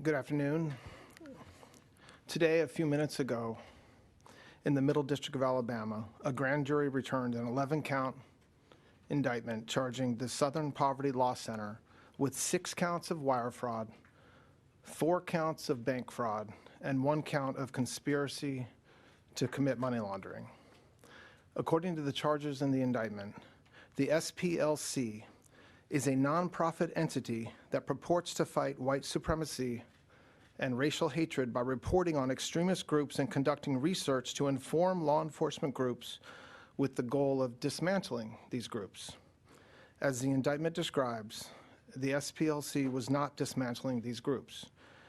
Good afternoon. Today, a few minutes ago, in the Middle District of Alabama, a grand jury returned an 11-count indictment charging the Southern Poverty Law Center with 6 counts of wire fraud, 4 counts of bank fraud, and 1 count of conspiracy to commit money laundering. According to the charges in the indictment, the SPLC is a nonprofit entity that purports to fight white supremacy and racial hatred by reporting on extremist groups and conducting research to inform law enforcement groups with the goal of dismantling these groups. As the indictment describes, the SPLC was not dismantling these groups.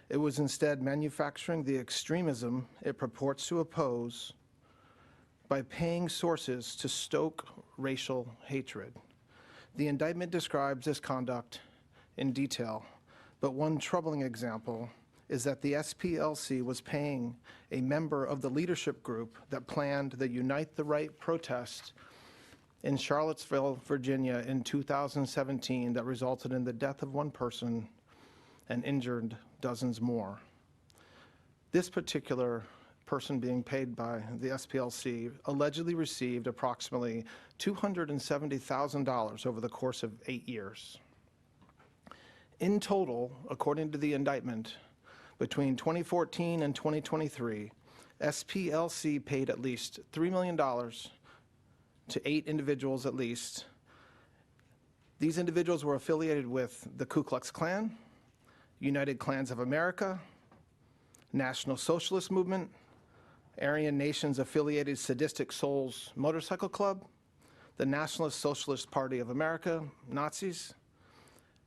It was instead manufacturing the extremism it purports to oppose by paying sources to stoke racial hatred. The indictment describes this conduct in detail, but one troubling example is that the SPLC was paying a member of the leadership group that planned the Unite the Right protest in Charlottesville, Virginia in 2017 that resulted in the death of 1 person and injured dozens more. This particular person being paid by the SPLC allegedly received approximately $270,000 over the course of 8 years. In total, according to the indictment, between 2014 and 2023, SPLC paid at least $3 million to 8 individuals at least. These individuals were affiliated with the Ku Klux Klan, United Klans of America, National Socialist Movement, Aryan Nations Affiliated Sadistic Souls Motorcycle Club, the Nationalist Socialist Party of America, Nazis,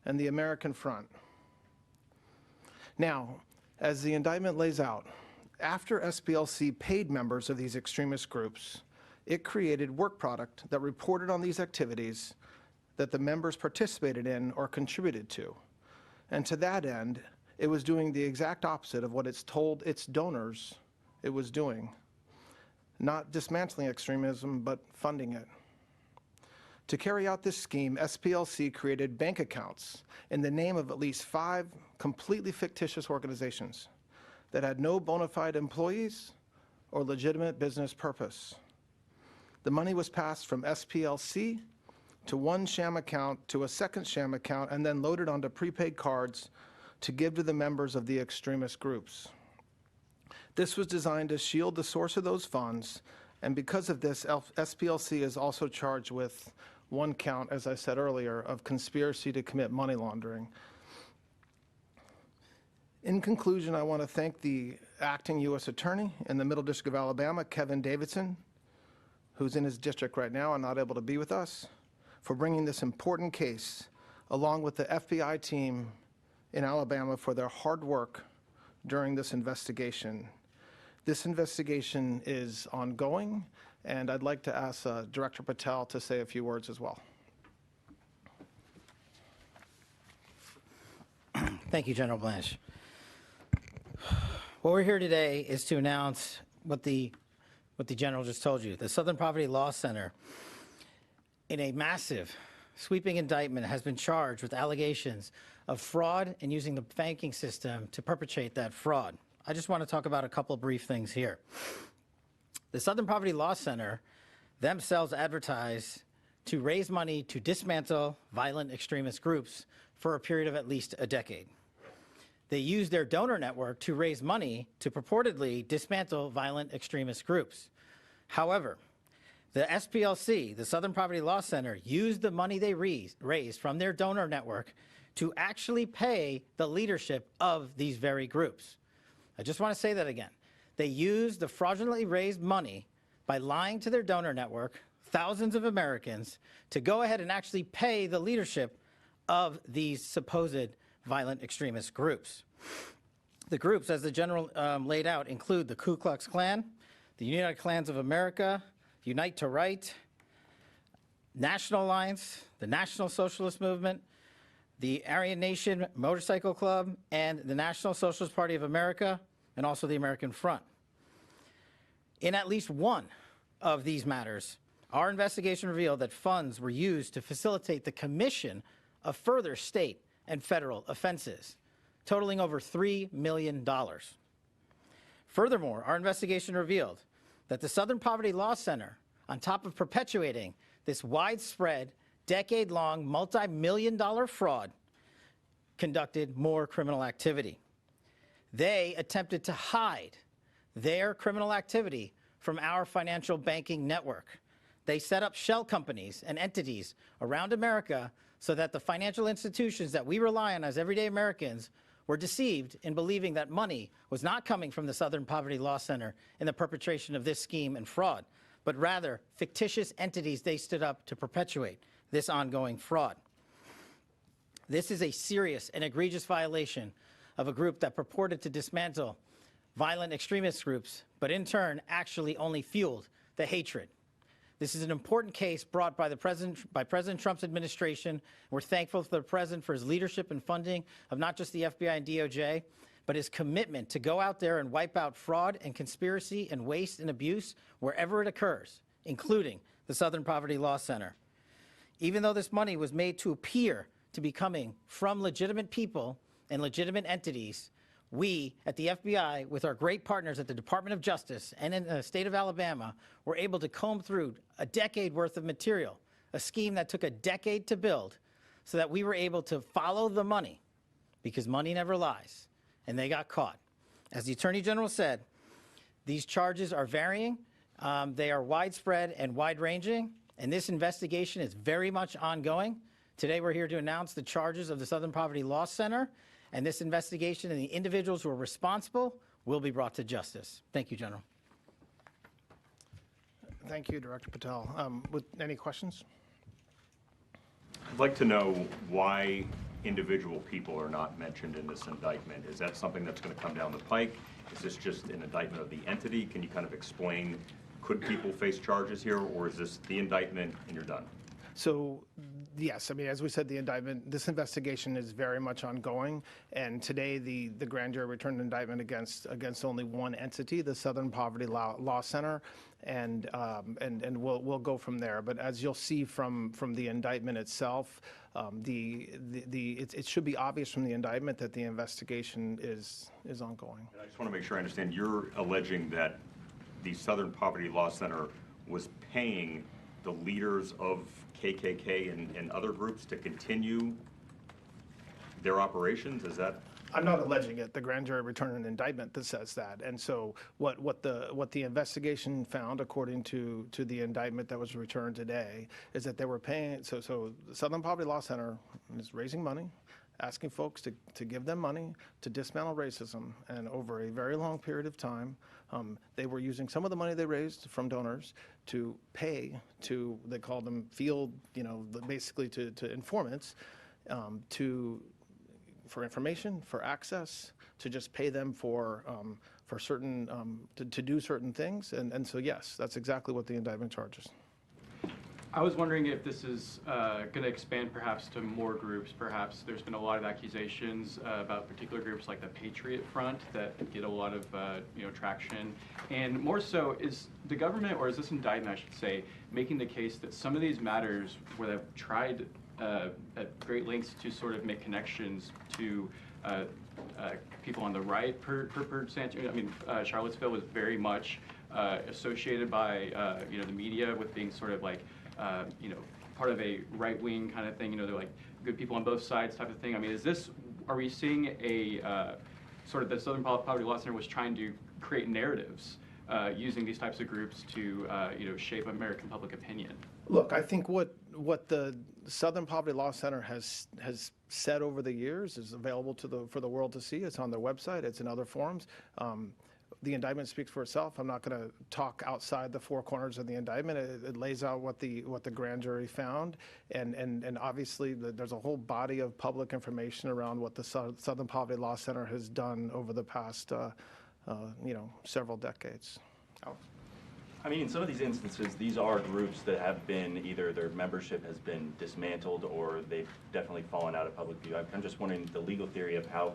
and the American Front. Now, as the indictment lays out, after SPLC paid members of these extremist groups, it created work product that reported on these activities that the members participated in or contributed to. And to that end, it was doing the exact opposite of what it's told its donors it was doing, not dismantling extremism, but funding it. To carry out this scheme, SPLC created bank accounts in the name of at least 5 completely fictitious organizations that had no bona fide employees or legitimate business purpose. The money was passed from SPLC to one sham account to a second sham account and then loaded onto prepaid cards to give to the members of the extremist groups. This was designed to shield the source of those funds, and because of this, SPLC is also charged with 1 count, as I said earlier, of conspiracy to commit money laundering. In conclusion, I want to thank the acting U.S. Attorney in the Middle District of Alabama, Kevin Davidson, who's in his district right now and not able to be with us, for bringing this important case, along with the FBI team in Alabama for their hard work during this investigation. This investigation is ongoing, and I'd like to ask Director Patel to say a few words as well. Thank you, General Blanche. What we're here today is to announce what the General just told you. The Southern Poverty Law Center, in a massive, sweeping indictment, has been charged with allegations of fraud and using the banking system to perpetrate that fraud. I just want to talk about a couple of brief things here. The Southern Poverty Law Center themselves advertise to raise money to dismantle violent extremist groups for a period of at least a decade. They use their donor network to raise money to purportedly dismantle violent extremist groups. However, the SPLC, the Southern Poverty Law Center, used the money they raised from their donor network to actually pay the leadership of these very groups. I just want to say that again. They used the fraudulently raised money by lying to their donor network, thousands of Americans, to go ahead and actually pay the leadership of these supposed violent extremist groups. The groups, as the General laid out, include the Ku Klux Klan, the United Klans of America, Unite to Right, National Alliance, the National Socialist Movement, the Aryan Nation Motorcycle Club, and the National Socialist Party of America, and also the American Front. In at least one of these matters, our investigation revealed that funds were used to facilitate the commission of further state and federal offenses. totaling over $3 million. Furthermore, our investigation revealed that the Southern Poverty Law Center, on top of perpetuating this widespread, decade-long, multi-million-dollar fraud, conducted more criminal activity. They attempted to hide their criminal activity from our financial banking network. They set up shell companies and entities around America so that the financial institutions that we rely on as everyday Americans were deceived in believing that money was not coming from the Southern Poverty Law Center in the perpetration of this scheme and fraud, but rather fictitious entities they stood up to perpetuate this ongoing fraud. This is a serious and egregious violation of a group that purported to dismantle violent extremist groups, but in turn actually only fueled the hatred. This is an important case brought by President Trump's administration. We're thankful to the President for his leadership and funding of not just the FBI and DOJ, but his commitment to go out there and wipe out fraud and conspiracy and waste and abuse wherever it occurs, including the Southern Poverty Law Center. Even though this money was made to appear to be coming from legitimate people and legitimate entities, we at the FBI, with our great partners at the Department of Justice and in the state of Alabama, were able to comb through a decade worth of material, a scheme that took a decade to build, so that we were able to follow the money, because money never lies, and they got caught. As the Attorney General said, these charges are varying, they are widespread and wide-ranging, and this investigation is very much ongoing. Today we're here to announce the charges of the Southern Poverty Law Center, and this investigation and the individuals who are responsible will be brought to justice. Thank you, General. Thank you, Director Patel. With any questions? I'd like to know why individual people are not mentioned in this indictment. Is that something that's going to come down the pike? Is this just an indictment of the entity? Can you kind of explain, could people face charges here, or is this the indictment and you're done? So, yes, I mean, as we said, the indictment, this investigation is very much ongoing, and today the grand jury returned an indictment against only one entity, the Southern Poverty Law Center, and we'll go from there. But as you'll see from the indictment itself, it should be obvious from the indictment that the investigation is ongoing. And I just want to make sure I understand. You're alleging that the Southern Poverty Law Center was paying the leaders of KKK and other groups to continue their operations? Is that? I'm not alleging it. The grand jury returned an indictment that says that. And so what the investigation found, according to the indictment that was returned today, is that they were paying. So the Southern Poverty Law Center is raising money, asking folks to give them money to dismantle racism, and over a very long period of time, they were using some of the money they raised from donors to pay to, they called them field, basically to informants, for information, for access, to just pay them for certain, to do certain things. And so, yes, that's exactly what the indictment charges. I was wondering if this is going to expand perhaps to more groups. Perhaps there's been a lot of accusations about particular groups like the Patriot Front that get a lot of traction. And more so, is the government, or is this indictment, I should say, making the case that some of these matters where they've tried at great lengths to sort of make connections to people on the right, Charlottesville was very much associated by the media with being sort of like part of a right-wing kind of thing, they're like good people on both sides type of thing. I mean, are we seeing a sort of the Southern Poverty Law Center was trying to create narratives using these types of groups to shape American public opinion? Look, I think what the Southern Poverty Law Center has said over the years is available for the world to see. It's on their website. It's in other forums. The indictment speaks for itself. I'm not going to talk outside the four corners of the indictment. It lays out what the grand jury found, and obviously there's a whole body of public information around what the Southern Poverty Law Center has done over the past several decades. Alex? I mean, in some of these instances, these are groups that have been either their membership has been dismantled or they've definitely fallen out of public view. I'm just wondering the legal theory of how,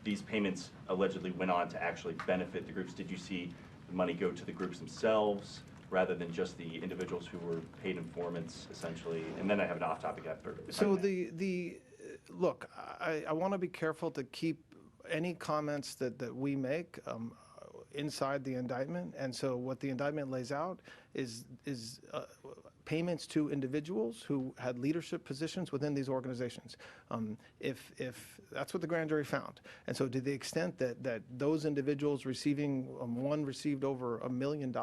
these payments allegedly went on to actually benefit the groups. Did you see the money go to the groups themselves rather than just the individuals who were paid informants, essentially? And then I have an off-topic after. So the look, I want to be careful to keep any comments that we make inside the indictment. And so what the indictment lays out is payments to individuals who had leadership positions within these organizations. If that's what the grand jury found. And so to the extent that those individuals receiving, one received over $1 million,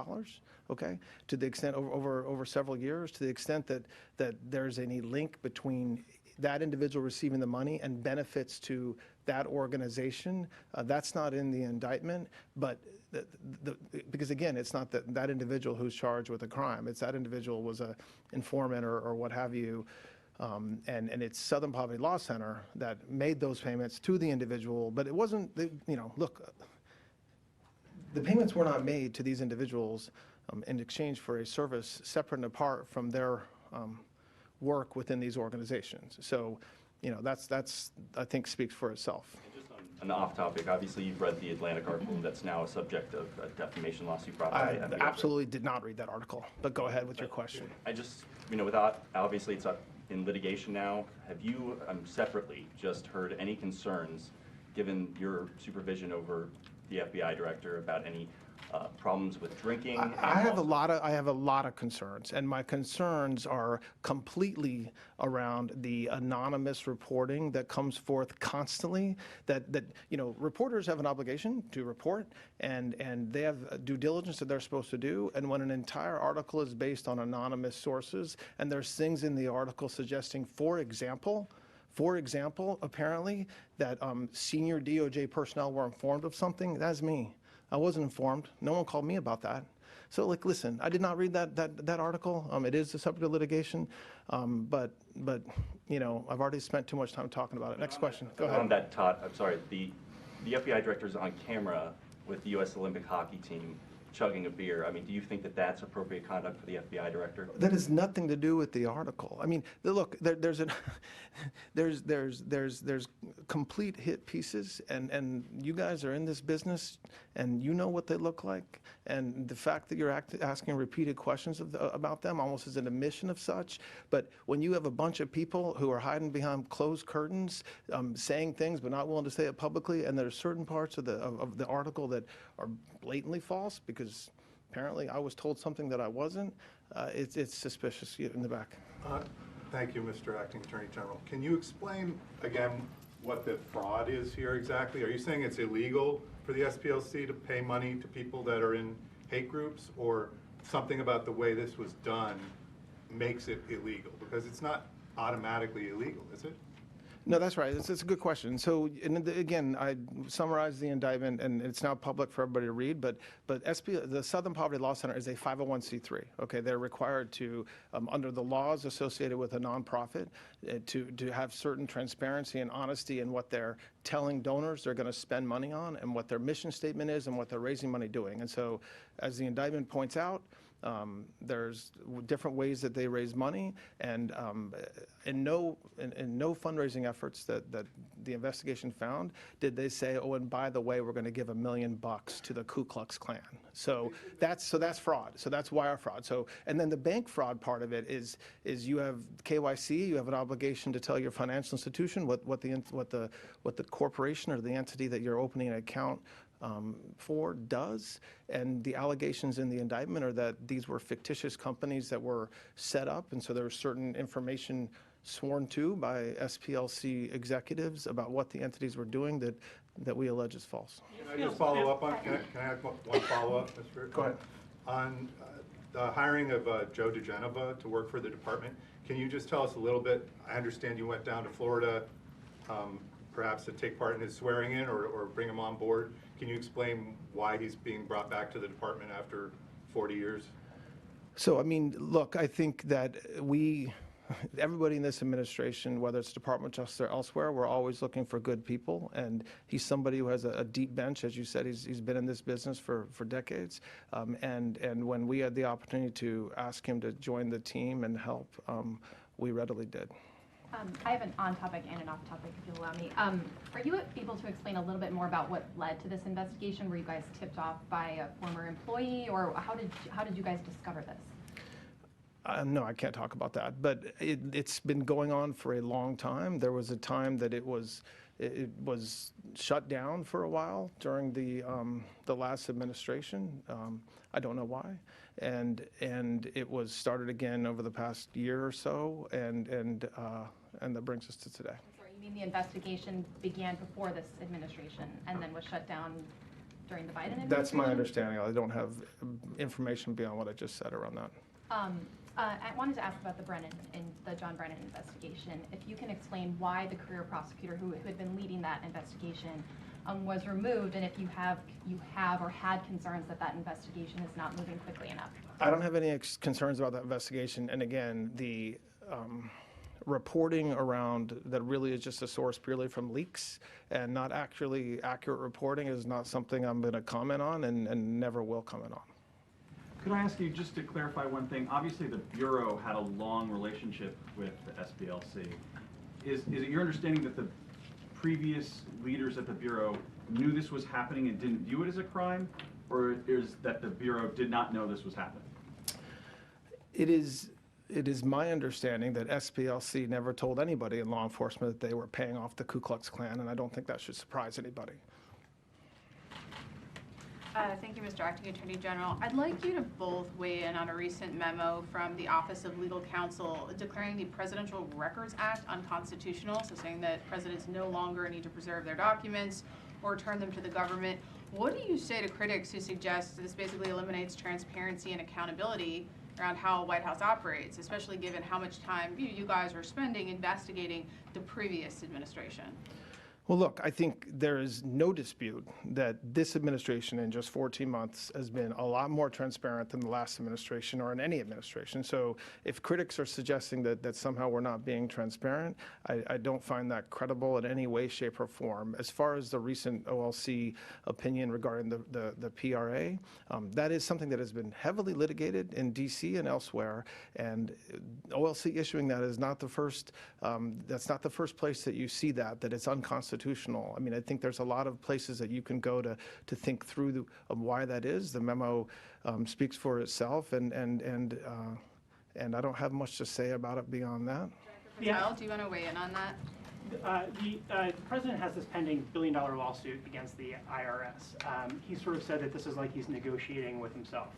okay, to the extent over several years, to the extent that there's any link between that individual receiving the money and benefits to that organization, that's not in the indictment, but because again, it's not that individual who's charged with a crime, it's that individual was a informant or what have you, and it's Southern Poverty Law Center that made those payments to the individual, but it wasn't, look, the payments were not made to these individuals in exchange for a service separate and apart from their work within these organizations. So, that's I think speaks for itself. And just on off topic, obviously you've read the Atlantic article that's now a subject of a defamation lawsuit brought by I FBI. absolutely did not read that article, but go ahead with your question. I just, without, obviously it's up in litigation now, have you separately just heard any concerns, given your supervision over the FBI director, about any problems with drinking? I have a lot of concerns, and my concerns are completely around the anonymous reporting that comes forth constantly. That reporters have an obligation to report, and they have due diligence that they're supposed to do. And when an entire article is based on anonymous sources, and there's things in the article suggesting, for example, apparently that senior DOJ personnel were informed of something, that's me. I wasn't informed. No one called me about that. So, listen, I did not read that article. It is the subject of litigation, but I've already spent too much time talking about it. Next question. Go ahead. On that, Todd, I'm sorry. The FBI director's on camera with the U.S. Olympic hockey team chugging a beer. I mean, do you think that that's appropriate conduct for the FBI director? That has nothing to do with the article. I mean, look, there's complete hit pieces, and you guys are in this business, and you know what they look like, and the fact that you're asking repeated questions about them almost as an admission of such. But when you have a bunch of people who are hiding behind closed curtains, saying things but not willing to say it publicly, and there's certain parts of the article that are blatantly false because apparently I was told something that I wasn't, it's suspicious. In the back. Thank you, Mr. Acting Attorney General. Can you explain again what the fraud is here exactly? Are you saying it's illegal for the SPLC to pay money to people that are in hate groups, or something about the way this was done makes it illegal? Because it's not automatically illegal, is it? No, that's right. It's a good question. So, again, I summarized the indictment, and it's now public for everybody to read. But the Southern Poverty Law Center is a 501c3. Okay, they're required to, under the laws associated with a nonprofit, to have certain transparency and honesty in what they're telling donors they're going to spend money on, and what their mission statement is, and what they're raising money doing. And so, as the indictment points out, there's different ways that they raise money, and in no fundraising efforts that the investigation found did they say, oh, and by the way, we're going to give $1 million to the Ku Klux Klan. So that's fraud. So that's wire fraud. So, and then the bank fraud part of it is you have KYC. You have an obligation to tell your financial institution what the corporation or the entity that you're opening an account for does, and the allegations in the indictment are that these were fictitious companies that were set up, and so there was certain information sworn to by SPLC executives about what the entities were doing that we allege is false. Can I just follow up on? Can I have one follow up, Mr. Go ahead. On the hiring of Joe DeGenova to work for the department, can you just tell us a little bit? I understand you went down to Florida, perhaps to take part in his swearing in or bring him on board. Can you explain why he's being brought back to the department after 40 years? So, I mean, look, I think that everybody in this administration, whether it's Department of Justice or elsewhere, we're always looking for good people, and he's somebody who has a deep bench. As you said, he's been in this business for decades, and when we had the opportunity to ask him to join the team and help, we readily did. I have an on-topic and an off-topic, if you'll allow me. Are you able to explain a little bit more about what led to this investigation? Were you guys tipped off by a former employee, or how did you guys discover this? No, I can't talk about that. But it's been going on for a long time. There was a time that it was shut down for a while during the last administration. I don't know why, and it was started again over the past year or so, and that brings us to today. I'm sorry, you mean the investigation began before this administration and then was shut down during the Biden administration? That's my understanding. I don't have information beyond what I just said around that. I wanted to ask about the John Brennan investigation. If you can explain why the career prosecutor who had been leading that investigation was removed, and if you have or had concerns that investigation is not moving quickly enough. I don't have any concerns about that investigation. And again, the reporting around that really is just a source purely from leaks and not actually accurate reporting is not something I'm going to comment on and never will comment on. Could I ask you just to clarify one thing? Obviously, the Bureau had a long relationship with the SPLC. Is it your understanding that the previous leaders at the Bureau knew this was happening and didn't view it as a crime, or is that the Bureau did not know this was happening? It is my understanding that SPLC never told anybody in law enforcement that they were paying off the Ku Klux Klan, and I don't think that should surprise anybody. Thank you, Mr. Acting Attorney General. I'd like you to both weigh in on a recent memo from the Office of Legal Counsel declaring the Presidential Records Act unconstitutional, so saying that presidents no longer need to preserve their documents or return them to the government. What do you say to critics who suggest this basically eliminates transparency and accountability around how a White House operates, especially given how much time you guys are spending investigating the previous administration? Well, look, I think there is no dispute that this administration in just 14 months has been a lot more transparent than the last administration or in any administration. So if critics are suggesting that somehow we're not being transparent, I don't find that credible in any way, shape, or form. As far as the recent OLC opinion regarding the PRA, that is something that has been heavily litigated in D.C. and elsewhere, and OLC issuing that is not the first, that's not the first place that you see that it's unconstitutional. I mean, I think there's a lot of places that you can go to think through why that is. The memo speaks for itself, and I don't have much to say about it beyond that. Patel, do you want to weigh in on that? The president has this pending billion-dollar lawsuit against the IRS. He sort of said that this is like he's negotiating with himself.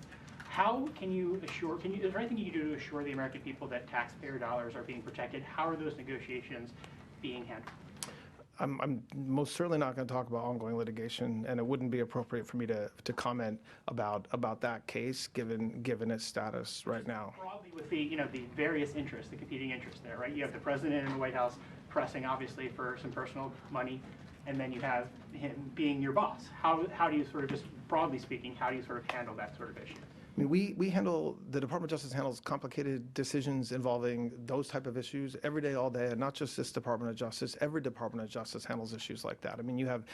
How can you assure, is there anything you can do to assure the American people that taxpayer dollars are being protected? How are those negotiations being handled? I'm most certainly not going to talk about ongoing litigation, and it wouldn't be appropriate for me to comment about that case given its status right now. Broadly, with the the various interests, the competing interests there, right? You have the president and the White House pressing obviously for some personal money, and then you have him being your boss. How do you sort of, just broadly speaking, how do you sort of handle that sort of issue? I mean, we handle, the Department of Justice handles complicated decisions involving those type of issues every day, all day, and not just this Department of Justice. Every Department of Justice handles issues like that. I mean, you have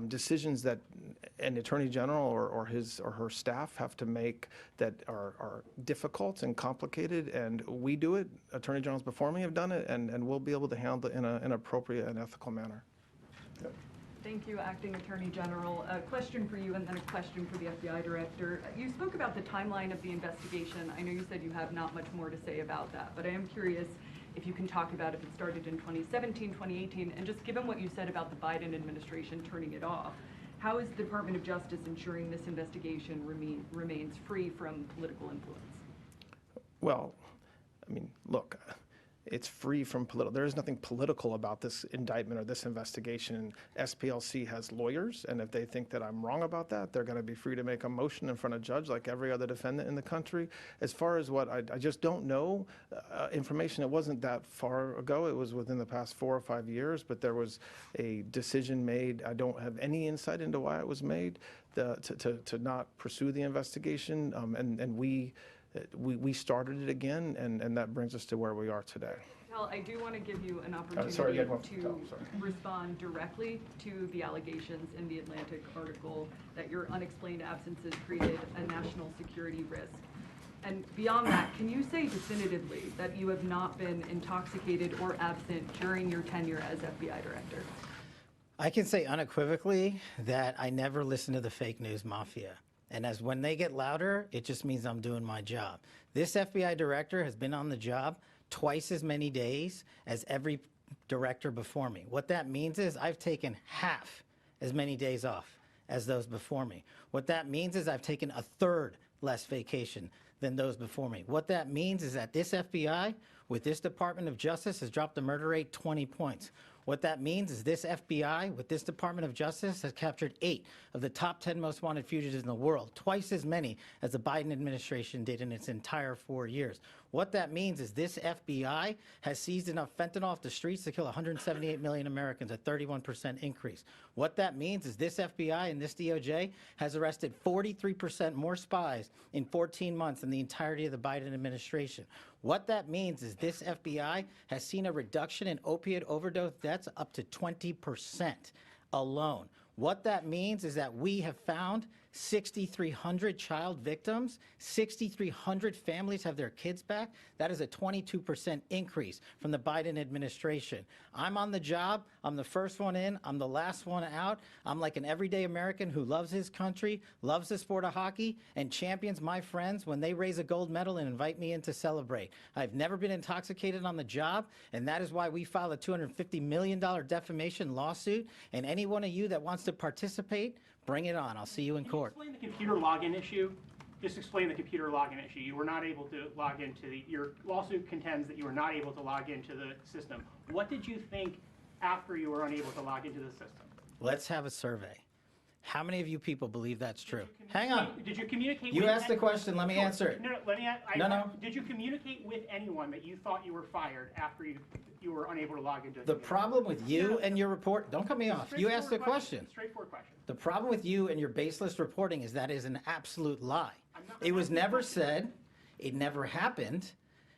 decisions that an Attorney General or his or her staff have to make that are difficult and complicated, and we do it. Attorney Generals before me have done it, and we'll be able to handle it in an appropriate and ethical manner. Yep. Thank you, Acting Attorney General. A question for you and then a question for the FBI Director. You spoke about the timeline of the investigation. I know you said you have not much more to say about that, but I am curious if you can talk about if it started in 2017, 2018, and just given what you said about the Biden administration turning it off, how is the Department of Justice ensuring this investigation remains free from political influence? Well, I mean, look, it's free from political. There is nothing political about this indictment or this investigation. SPLC has lawyers, and if they think that I'm wrong about that, they're going to be free to make a motion in front of a judge like every other defendant in the country. As far as what I just don't know information, it wasn't that far ago. It was within the past 4 or 5 years, but there was a decision made. I don't have any insight into why it was made to not pursue the investigation, and we started it again, and that brings us to where we are today. Well, I do want to give you an opportunity to respond directly to the allegations in the Atlantic article that your unexplained absences created a national security risk. And beyond that, can you say definitively that you have not been intoxicated or absent during your tenure as FBI Director? I can say unequivocally that I never listened to the fake news mafia. And as when they get louder, it just means I'm doing my job. This FBI director has been on the job twice as many days as every director before me. What that means is I've taken half as many days off as those before me. What that means is I've taken a third less vacation than those before me. What that means is that this FBI with this Department of Justice has dropped the murder rate 20 points. What that means is this FBI with this Department of Justice has captured 8 of the top 10 most wanted fugitives in the world, twice as many as the Biden administration did in its entire 4 years. What that means is this FBI has seized enough fentanyl off the streets to kill 178 million Americans, a 31% increase. What that means is this FBI and this DOJ has arrested 43% more spies in 14 months than the entirety of the Biden administration. What that means is this FBI has seen a reduction in opiate overdose deaths up to 20% alone. What that means is that we have found 6,300 child victims, 6,300 families have their kids back. That is a 22% increase from the Biden administration. I'm on the job. I'm the first one in. I'm the last one out. I'm like an everyday American who loves his country, loves the sport of hockey, and champions my friends when they raise a gold medal and invite me in to celebrate. I've never been intoxicated on the job, and that is why we filed a $250 million defamation lawsuit. And any one of you that wants to participate, bring it on. I'll see you in court. Explain the computer login issue. Just explain the computer login issue. You were not able to log into your lawsuit contends that you were not able to log into the system. What did you think after you were unable to log into the system? Let's have a survey. How many of you people believe that's true? Hang on. Did you communicate You with asked the question. Let me answer it. No, let me No. Did you communicate with anyone that you thought you were fired after you were unable to log into The problem with you and your report, don't cut me off. You asked the question. Straightforward question. The problem with you and your baseless reporting is that is an absolute lie. It was never said, it never happened,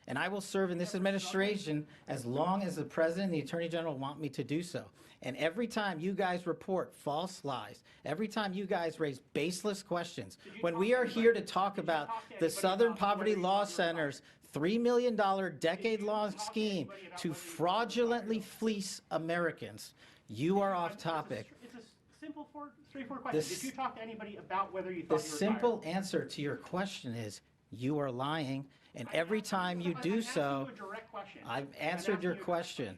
and I will serve in this administration as long as the President and the Attorney General want me to do so. And every time you guys report false lies, every time you guys raise baseless questions, when we are here to talk about the Southern Poverty Law Center's $3 million decade-long scheme to fraudulently fleece Americans, you are off topic. It's a simple, straightforward question. Did you talk to anybody about whether you thought The you were simple fired? answer to your question is you are lying, and every time you do so, I've answered your question.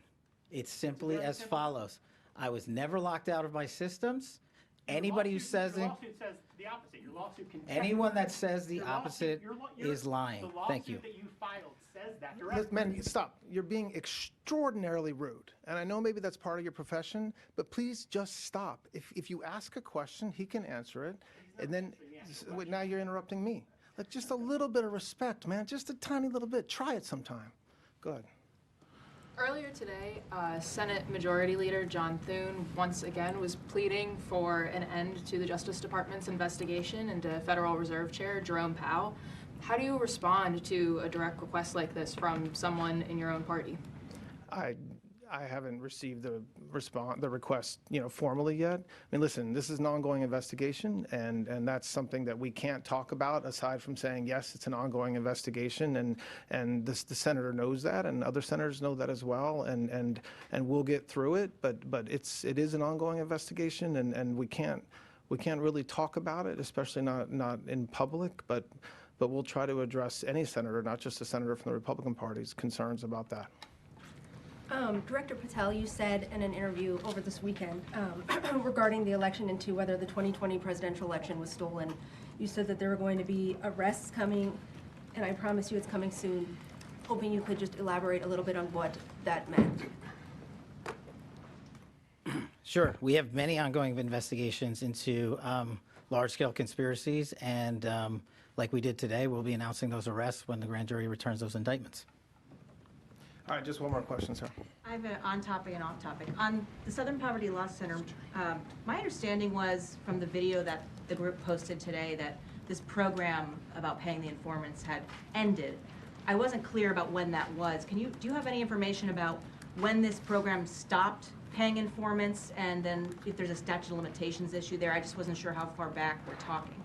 It's simply as follows. I was never locked out of my systems. Anybody who says Your lawsuit says the opposite. Your lawsuit contends. anyone that says the Your lawsuit- opposite is lying. The Thank you. lawsuit that you filed says that Look, directly. man, stop. You're being extraordinarily rude. And I know maybe that's part of your profession, but please just stop. If you ask a question, he can answer it. And then, wait, now you're interrupting me. Like, just a little bit of respect, man. Just a tiny little bit. Try it sometime. Go ahead. Earlier today, Senate Majority Leader John Thune once again was pleading for an end to the Justice Department's investigation into Federal Reserve Chair Jerome Powell. How do you respond to a direct request like this from someone in your own party? I haven't received the request, formally yet. I mean, listen, this is an ongoing investigation, and that's something that we can't talk about aside from saying, yes, it's an ongoing investigation, and the senator knows that, and other senators know that as well, and we'll get through it, but it is an ongoing investigation, and we can't really talk about it, especially not in public, but we'll try to address any senator, not just a senator from the Republican Party's concerns about that. Director Patel, you said in an interview over this weekend regarding the election into whether the 2020 presidential election was stolen, you said that there were going to be arrests coming, and I promise you it's coming soon. Hoping you could just elaborate a little bit on what that meant. Sure. We have many ongoing investigations into large-scale conspiracies, and like we did today, we'll be announcing those arrests when the grand jury returns those indictments. All right, just one more question, sir. I have an on-topic and off-topic. On the Southern Poverty Law Center, my understanding was from the video that the group posted today that this program about paying the informants had ended. I wasn't clear about when that was. Do you have any information about when this program stopped paying informants, and then if there's a statute of limitations issue there? I just wasn't sure how far back we're talking.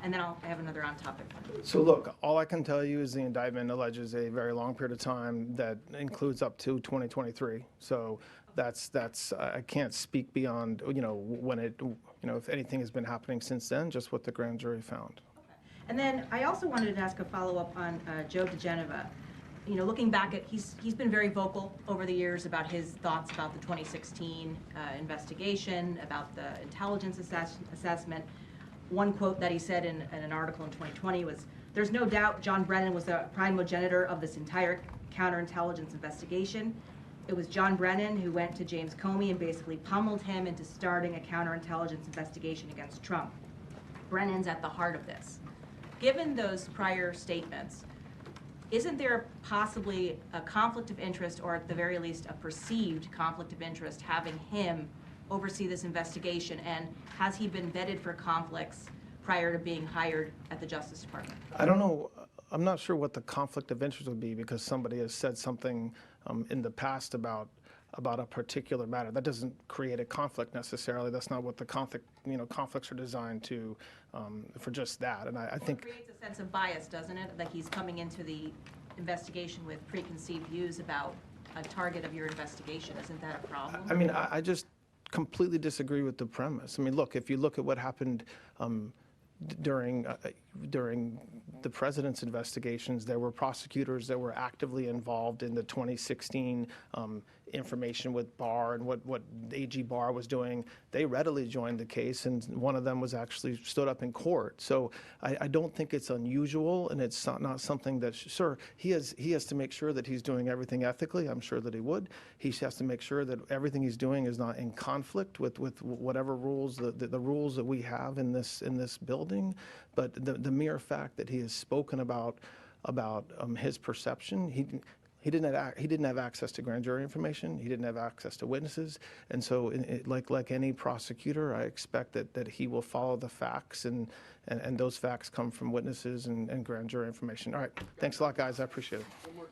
And then I have another on-topic one. So look, all I can tell you is the indictment alleges a very long period of time that includes up to 2023. So that's I can't speak beyond, when it if anything has been happening since then, just what the grand jury found. And then I also wanted to ask a follow-up on Joe DeGeneva. Looking back at, he's been very vocal over the years about his thoughts about the 2016 investigation, about the intelligence assessment. One quote that he said in an article in 2020 was, "There's no doubt John Brennan was the primogenitor of this entire counterintelligence investigation. It was John Brennan who went to James Comey and basically pummeled him into starting a counterintelligence investigation against Trump. Brennan's at the heart of this." Given those prior statements, isn't there possibly a conflict of interest, or at the very least a perceived conflict of interest, having him oversee this investigation? And has he been vetted for conflicts prior to being hired at the Justice Department? I don't know. I'm not sure what the conflict of interest would be because somebody has said something in the past about a particular matter. That doesn't create a conflict necessarily. That's not what the conflicts are designed to, for just that. And I think it creates a sense of bias, doesn't it? Like he's coming into the investigation with preconceived views about a target of your investigation. Isn't that a problem? I mean, I just completely disagree with the premise. I mean, look, if you look at what happened during the president's investigations, there were prosecutors that were actively involved in the 2016 information with Barr and what AG Barr was doing. They readily joined the case, and one of them was actually stood up in court. So I don't think it's unusual, and it's not something that, sir, he has to make sure that he's doing everything ethically. I'm sure that he would. He has to make sure that everything he's doing is not in conflict with whatever rules, the rules that we have in this building. But the mere fact that he has spoken about his perception, he didn't have access to grand jury information. He didn't have access to witnesses, and so like any prosecutor, I expect that he will follow the facts, and those facts come from witnesses and grand jury information. All right, thanks a lot, guys. I appreciate it.